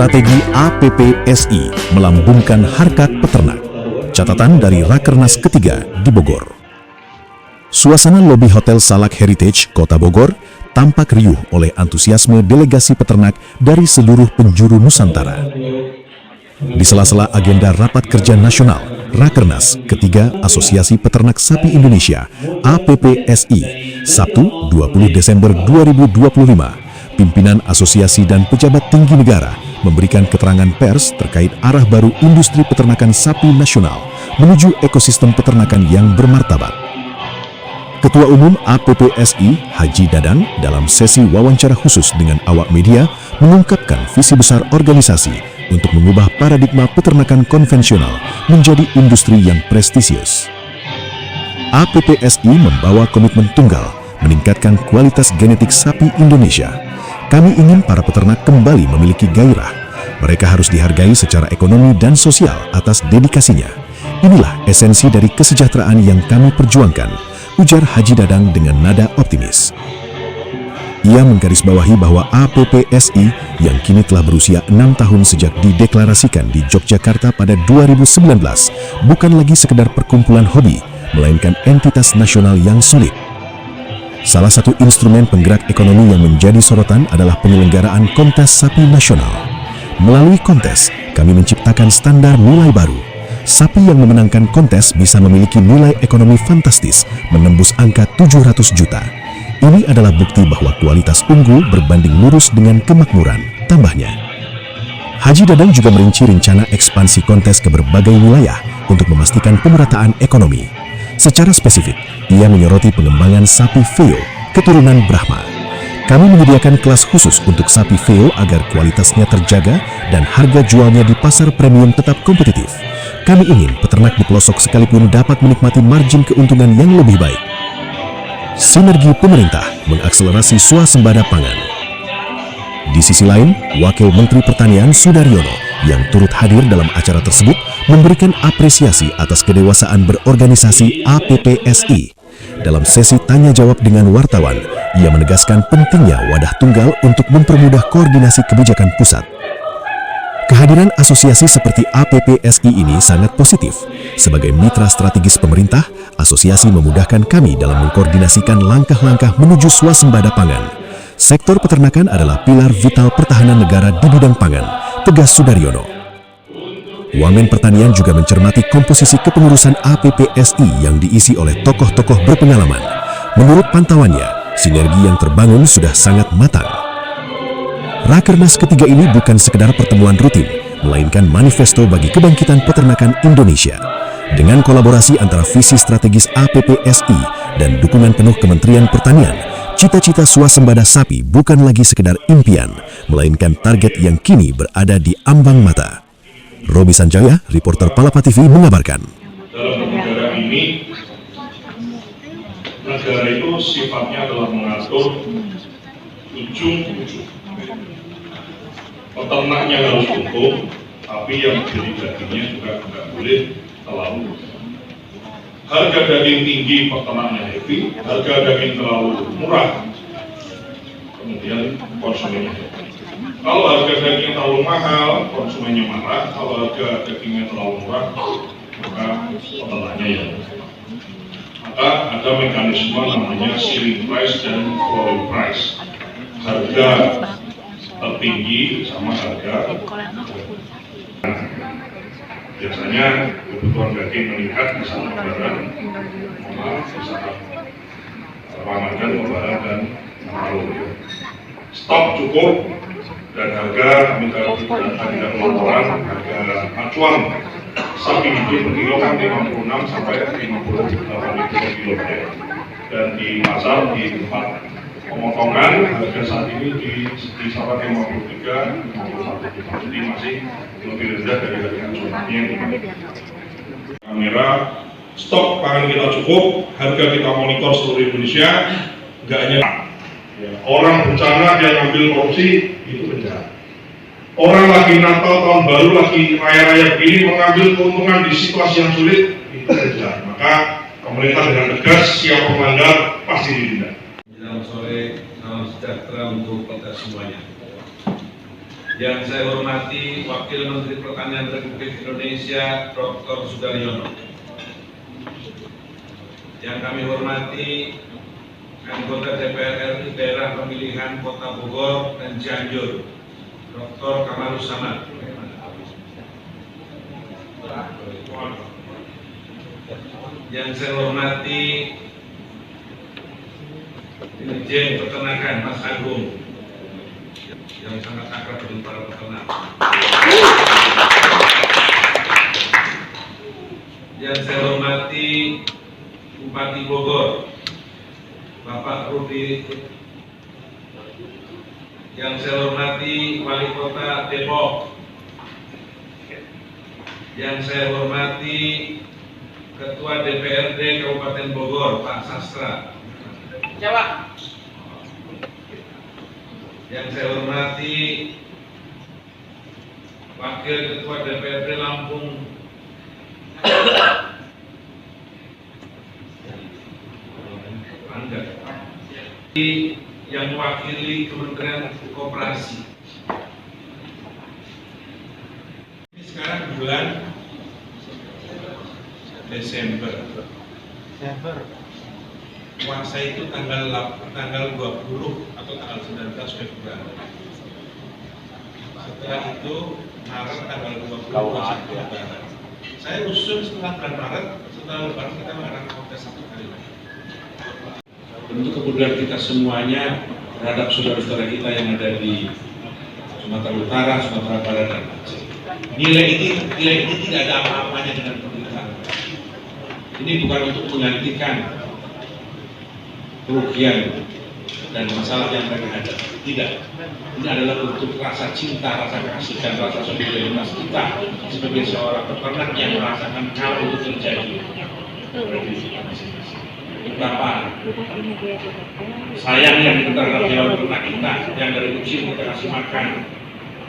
Strategi APPSI melambungkan harkat peternak. Catatan dari Rakernas ketiga di Bogor. Suasana lobi Hotel Salak Heritage, Kota Bogor, tampak riuh oleh antusiasme delegasi peternak dari seluruh penjuru Nusantara. Di sela-sela agenda Rapat Kerja Nasional, Rakernas ketiga Asosiasi Peternak Sapi Indonesia, APPSI, Sabtu 20 Desember 2025, pimpinan asosiasi dan pejabat tinggi negara memberikan keterangan pers terkait arah baru industri peternakan sapi nasional menuju ekosistem peternakan yang bermartabat. Ketua Umum APPSI, Haji Dadang, dalam sesi wawancara khusus dengan awak media, mengungkapkan visi besar organisasi untuk mengubah paradigma peternakan konvensional menjadi industri yang prestisius. APPSI membawa komitmen tunggal meningkatkan kualitas genetik sapi Indonesia. Kami ingin para peternak kembali memiliki gairah. Mereka harus dihargai secara ekonomi dan sosial atas dedikasinya. Inilah esensi dari kesejahteraan yang kami perjuangkan, ujar Haji Dadang dengan nada optimis. Ia menggarisbawahi bahwa APPSI yang kini telah berusia 6 tahun sejak dideklarasikan di Yogyakarta pada 2019 bukan lagi sekedar perkumpulan hobi, melainkan entitas nasional yang solid. Salah satu instrumen penggerak ekonomi yang menjadi sorotan adalah penyelenggaraan kontes sapi nasional. Melalui kontes, kami menciptakan standar nilai baru. Sapi yang memenangkan kontes bisa memiliki nilai ekonomi fantastis, menembus angka 700 juta. Ini adalah bukti bahwa kualitas unggul berbanding lurus dengan kemakmuran, tambahnya. Haji Dadang juga merinci rencana ekspansi kontes ke berbagai wilayah untuk memastikan pemerataan ekonomi. Secara spesifik, ia menyoroti pengembangan sapi Veo, keturunan Brahma. Kami menyediakan kelas khusus untuk sapi Veo agar kualitasnya terjaga dan harga jualnya di pasar premium tetap kompetitif. Kami ingin peternak di pelosok sekalipun dapat menikmati margin keuntungan yang lebih baik. Sinergi pemerintah mengakselerasi swasembada pangan. Di sisi lain, Wakil Menteri Pertanian Sudaryono yang turut hadir dalam acara tersebut memberikan apresiasi atas kedewasaan berorganisasi APPSI. Dalam sesi tanya-jawab dengan wartawan, ia menegaskan pentingnya wadah tunggal untuk mempermudah koordinasi kebijakan pusat. Kehadiran asosiasi seperti APPSI ini sangat positif. Sebagai mitra strategis pemerintah, asosiasi memudahkan kami dalam mengkoordinasikan langkah-langkah menuju swasembada pangan. Sektor peternakan adalah pilar vital pertahanan negara di bidang pangan, tegas Sudaryono. Wamen Pertanian juga mencermati komposisi kepengurusan APPSI yang diisi oleh tokoh-tokoh berpengalaman. Menurut pantauannya, sinergi yang terbangun sudah sangat matang. Rakernas ketiga ini bukan sekedar pertemuan rutin, melainkan manifesto bagi kebangkitan peternakan Indonesia. Dengan kolaborasi antara visi strategis APPSI dan dukungan penuh Kementerian Pertanian, cita-cita swasembada sapi bukan lagi sekedar impian, melainkan target yang kini berada di ambang mata. Robi Sanjaya, reporter Palapa TV mengabarkan. Dalam negara ini, negara itu sifatnya adalah mengatur ujung-ujung. Peternaknya harus untung, tapi yang menjadi dagingnya juga tidak boleh terlalu. Harga daging tinggi, peternaknya happy. Harga daging terlalu murah, kemudian konsumennya happy. Kalau harga daging terlalu mahal, konsumennya marah. Kalau harga dagingnya terlalu murah, maka peternaknya ya. Maka ada mekanisme namanya ceiling price dan floor price. Harga tertinggi sama harga. Biasanya kebutuhan daging meningkat di saat Lebaran, di saat Ramadan, Lebaran dan Nataru. Stok cukup dan harga minta laporan harga acuan sapi hidup per kilo kan 56 sampai 58 per kilo dan di pasar di tempat pemotongan harga saat ini di sampai 53, 51, jadi masih lebih rendah dari harga acuannya. Kamera stok pangan kita cukup, harga kita monitor seluruh Indonesia, nggak hanya orang bencana dia ngambil korupsi itu penjara. Orang lagi Natal tahun baru lagi raya-raya begini mengambil keuntungan di situasi yang sulit itu penjara. Maka pemerintah dengan tegas siap melanggar pasti ditindak. Selamat sore, salam sejahtera untuk kita semuanya. Yang saya hormati Wakil Menteri Pertanian Republik Indonesia Dr. Sudaryono. Yang kami hormati anggota DPR RI Daerah Pemilihan Kota Bogor dan Cianjur, Dr. Kamarus Samad. Yang saya hormati Dirjen Peternakan Mas Agung, yang sangat akrab dengan para peternak. Yang saya hormati Bupati Bogor, Bapak Rudi. Yang saya hormati Wali Kota Depok. Yang saya hormati Ketua DPRD Kabupaten Bogor, Pak Sastra. Jawa. Yang saya hormati Wakil Ketua DPRD Lampung, yang mewakili Kementerian Koperasi. Ini sekarang bulan Desember. Puasa itu tanggal 20 atau tanggal 19 Februari. Setelah itu Maret tanggal 20 masih Lebaran. Saya usul setelah bulan Maret, setelah Lebaran kita mengadakan kontes satu kali lagi. Tentu kemudian kita semuanya terhadap saudara-saudara kita yang ada di Sumatera Utara, Sumatera Barat dan Aceh. Nilai ini tidak ada apa-apanya dengan pemerintahan. Ini bukan untuk menggantikan kerugian dan masalah yang mereka ada. Tidak. Ini adalah bentuk rasa cinta, rasa kasih dan rasa solidaritas kita sebagai seorang peternak yang merasakan hal itu terjadi. Betapa sayangnya kita terhadap hewan ternak kita yang dari kecil kita kasih makan,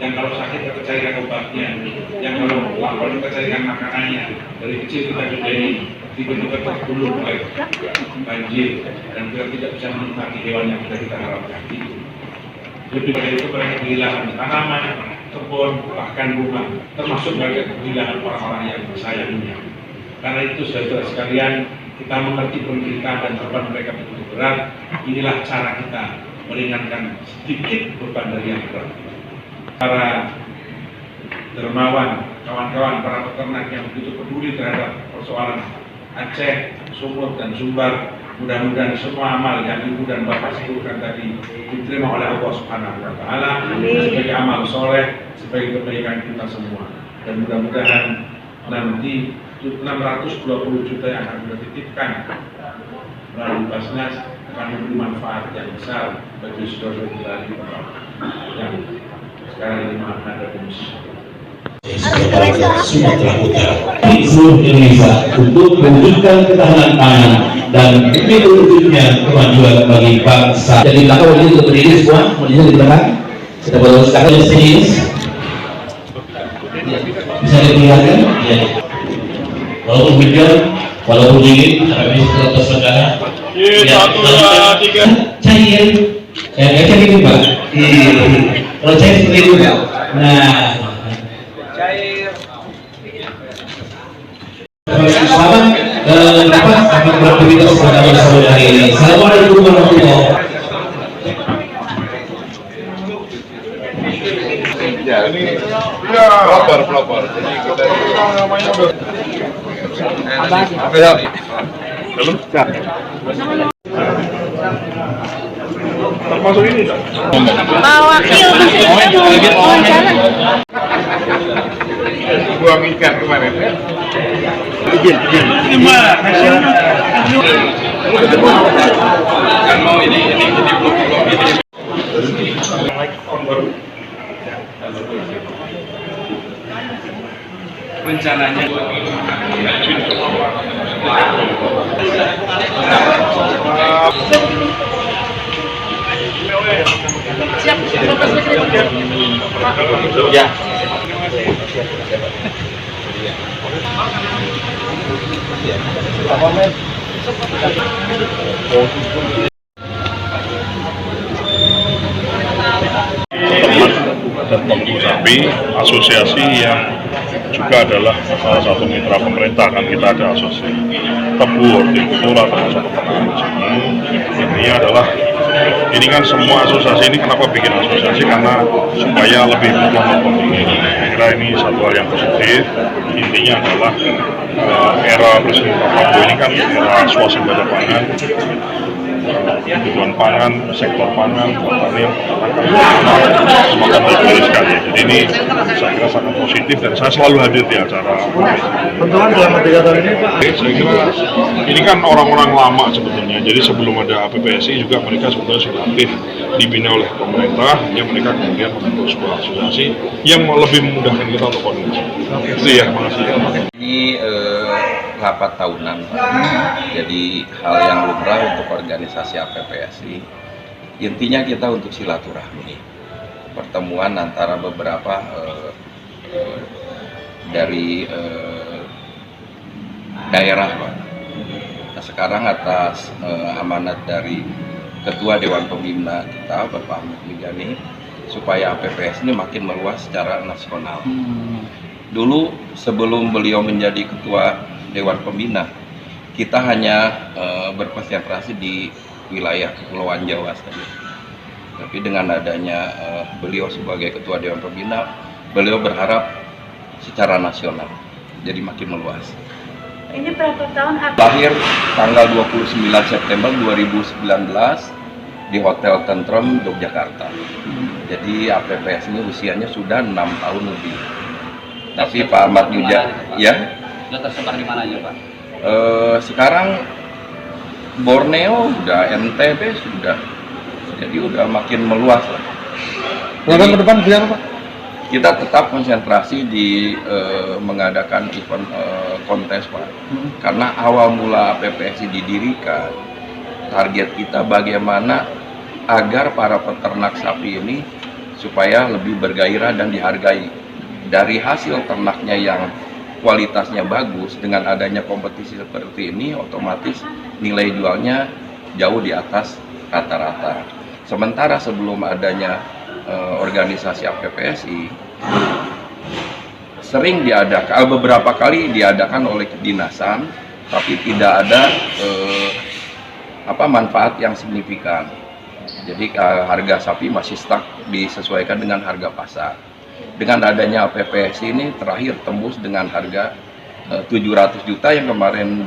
yang kalau sakit kita carikan obatnya, yang kalau lapar kita carikan makanannya, dari kecil kita gedeni, tiba-tiba tergulung oleh banjir dan kita tidak bisa menikmati hewan yang kita harapkan. Lebih dari itu mereka kehilangan tanaman, kebun, bahkan rumah, termasuk mereka kehilangan orang-orang yang disayanginya. Karena itu saudara sekalian, kita mengerti penderitaan dan beban mereka begitu berat. Inilah cara kita meringankan sedikit beban dari yang berat. Para dermawan, kawan-kawan, para peternak yang begitu peduli terhadap persoalan Aceh, Sumut, dan Sumbar, mudah-mudahan semua amal yang Ibu dan Bapak sebutkan tadi diterima oleh Allah Subhanahu wa Ta'ala sebagai amal soleh, sebagai kebaikan kita semua. Dan mudah-mudahan nanti 620 juta yang akan kita titipkan melalui Basnas akan memberi manfaat yang besar bagi saudara-saudara kita yang sekarang ini menghadapi musibah. Sumatera Utara di seluruh Indonesia untuk mewujudkan ketahanan pangan dan demi terwujudnya kemajuan bagi bangsa. Jadi belakang ini untuk berdiri semua, kemudian di belakang kita boleh sekarang di sini bisa diperlihatkan. Ya. Walaupun hujan, walaupun dingin, kami tetap bersemangat. Satu, dua, tiga. Cair, cair ini Pak. Kalau cair seperti itu Pak. Nah, cair. Selamat beraktivitas pada sore hari ini. Assalamualaikum warahmatullahi wabarakatuh. Ya, ini pelopor. Jadi kita belum termasuk ini Pak Wakil buang ikan kemarin ya. Izin. Kan mau ini blok ini. Rencananya Ya. Tapi asosiasi yang juga adalah salah satu mitra pemerintah, kan kita ada asosiasi tebu, hortikultura, termasuk peternakan di sini. Intinya adalah ini kan semua asosiasi ini kenapa bikin asosiasi, karena supaya lebih mudah mempentingkan. Saya kira ini satu hal yang positif. Intinya adalah era Presiden Pak Prabowo ini kan era swasembada pangan, kebutuhan pangan, sektor pangan, pertanian, semakin terkendali sekali. Jadi ini saya kira sangat positif dan saya selalu hadir di acara. Tentukan selama 3 tahun ini Pak. Saya kira ini kan orang-orang lama sebetulnya. Jadi sebelum ada APPSI juga mereka sebetulnya sudah aktif dibina oleh pemerintah. Hanya mereka kemudian membentuk sebuah asosiasi yang lebih memudahkan kita untuk koordinasi. Itu ya, makasih. Ini rapat tahunan, Pak. Jadi hal yang lumrah untuk organisasi APPSI. Intinya kita untuk silaturahmi, pertemuan antara beberapa dari daerah, Pak. Nah, sekarang atas amanat dari Ketua Dewan Pembina kita, Bapak Ahmad Mujani, supaya APPSI ini makin meluas secara nasional. Dulu sebelum beliau menjadi Ketua Dewan Pembina, kita hanya berkonsentrasi di wilayah Kepulauan Jawa saja. Tapi dengan adanya beliau sebagai Ketua Dewan Pembina, beliau berharap secara nasional, jadi makin meluas. Ini berapa tahun? Lahir tanggal 29 September 2019 di Hotel Tentrem, Yogyakarta. Jadi APPS ini usianya sudah 6 tahun lebih. Tapi Pak Ahmad Mujani, ya? Sudah tersebar di mana aja, Pak? Sekarang Borneo udah, NTB sudah, jadi udah makin meluas lah. Program ke depan biar Pak? Kita tetap konsentrasi di mengadakan event kontes, Pak. Karena awal mula APPSI didirikan, target kita bagaimana agar para peternak sapi ini supaya lebih bergairah dan dihargai. Dari hasil ternaknya yang kualitasnya bagus, dengan adanya kompetisi seperti ini, otomatis nilai jualnya jauh di atas rata-rata. Sementara sebelum adanya organisasi APPSI, sering diadakan, beberapa kali diadakan oleh kedinasan, tapi tidak ada manfaat yang signifikan. Jadi harga sapi masih stuck disesuaikan dengan harga pasar. Dengan adanya APPSI ini terakhir tembus dengan harga 700 juta yang kemarin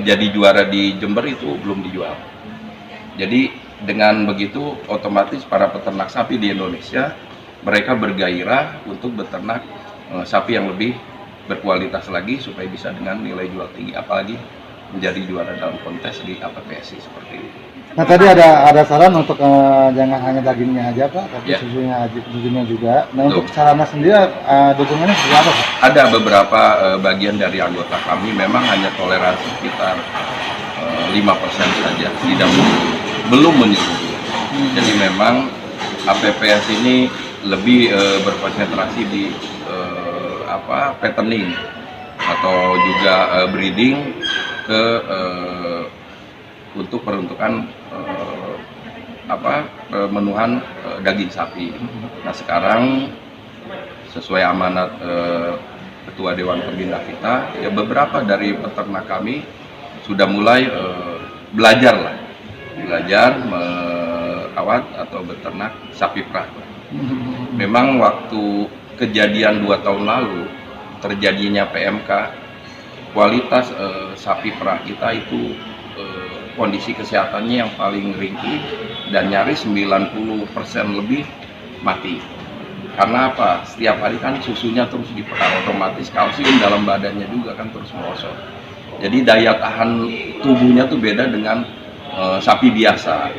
jadi juara di Jember itu belum dijual. Jadi dengan begitu otomatis para peternak sapi di Indonesia mereka bergairah untuk beternak sapi yang lebih berkualitas lagi supaya bisa dengan nilai jual tinggi, apalagi menjadi juara dalam kontes di APPSI seperti ini. Nah tadi ada saran untuk jangan hanya dagingnya aja Pak, tapi Ya. susunya juga. Nah Betul. untuk sarana sendiri dukungannya seperti apa Pak? Ada beberapa bagian dari anggota kami memang hanya toleransi sekitar 5% saja, tidak belum menyeluruh. Jadi memang APPS ini lebih berkonsentrasi di fattening atau juga breeding ke untuk peruntukan pemenuhan daging sapi. Nah sekarang sesuai amanat Ketua Dewan Pembina kita, ya beberapa dari peternak kami sudah mulai belajar merawat atau beternak sapi perah. Memang waktu kejadian 2 tahun lalu terjadinya PMK, kualitas sapi perah kita itu kondisi kesehatannya yang paling ringkih dan nyaris 90% lebih mati. Karena apa? Setiap hari kan susunya terus diperah, otomatis kalsium dalam badannya juga kan terus merosot. Jadi daya tahan tubuhnya tuh beda dengan sapi biasa.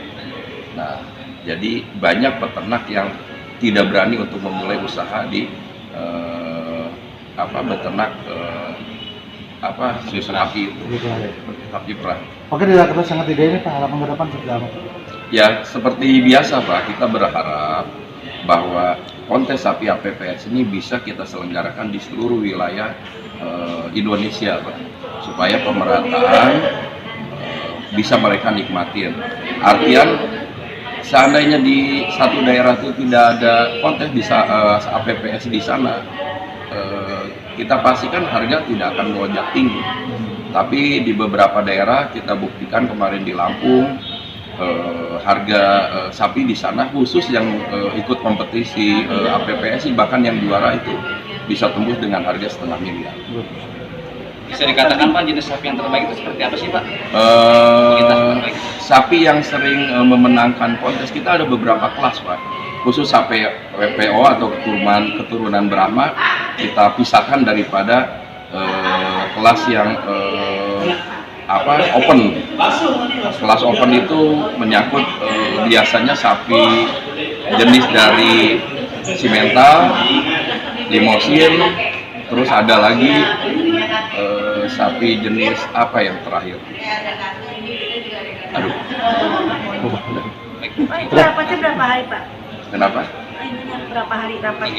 Nah, jadi banyak peternak yang tidak berani untuk memulai usaha di beternak susu sapi itu, sapi perah. Oke, tidak terus sangat ide ini Pak, harapan ke depan seperti apa? Ya seperti biasa Pak, kita berharap bahwa kontes sapi APPS ini bisa kita selenggarakan di seluruh wilayah Indonesia Pak, supaya pemerataan bisa mereka nikmatin. Artian seandainya di satu daerah itu tidak ada kontes bisa APPS di sana, kita pastikan harga tidak akan melonjak tinggi. Tapi di beberapa daerah kita buktikan kemarin di Lampung, harga sapi di sana khusus yang ikut kompetisi APPSI bahkan yang juara itu bisa tembus dengan harga 500 miliar. Bisa dikatakan Pak, jenis sapi yang terbaik itu seperti apa sih Pak? Sapi yang sering memenangkan kontes kita ada beberapa kelas Pak. Khusus sapi WPO atau keturunan Brahma kita pisahkan daripada kelas yang open. Kelas open itu menyangkut biasanya sapi jenis dari simental, limosin, terus ada lagi sapi jenis apa yang terakhir? Aduh. Pak, itu rapatnya berapa hari Pak? Kenapa? Ini berapa hari rapat?